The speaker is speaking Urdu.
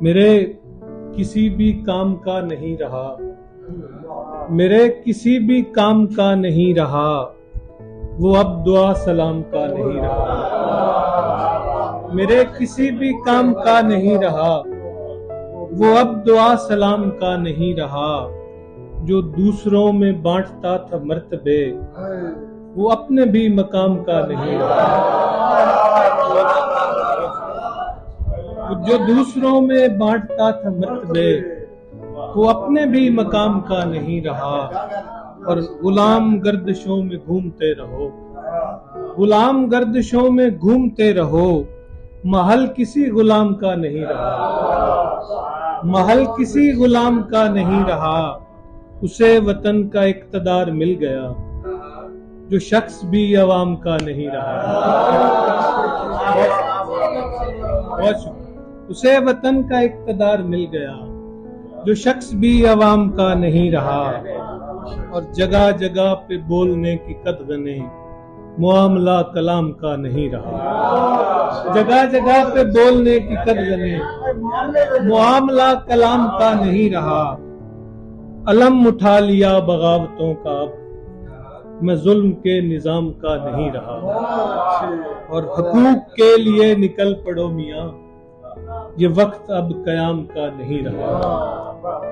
میرے کسی بھی کام کا نہیں رہا، میرے کسی بھی کام کا نہیں رہا، وہ اب دعا سلام کا نہیں رہا۔ میرے کسی بھی کام کا نہیں رہا، وہ اب دعا سلام کا نہیں رہا۔ جو دوسروں میں بانٹتا تھا مرتبے، وہ اپنے بھی مقام کا نہیں رہا۔ جو دوسروں میں بانٹتا تھا مرتبے، وہ اپنے بھی مقام کا نہیں رہا۔ اور غلام گردشوں میں گھومتے رہو، غلام گردشوں میں گھومتے رہو، محل کسی غلام کا نہیں رہا، محل کسی غلام کا نہیں رہا۔ اسے وطن کا اقتدار مل گیا، جو شخص بھی عوام کا نہیں رہا۔ اسے وطن کا اقتدار مل گیا، جو شخص بھی عوام کا نہیں رہا۔ اور جگہ جگہ پہ بولنے کی قدغنیں، معاملہ کلام کا نہیں رہا۔ جگہ جگہ پہ بولنے کی قدغنیں، معاملہ کلام کا نہیں رہا۔ علم اٹھا لیا بغاوتوں کا، اب میں ظلم کے نظام کا نہیں رہا۔ اور حقوق کے لیے نکل پڑو میاں، یہ وقت اب قیام کا نہیں رہا۔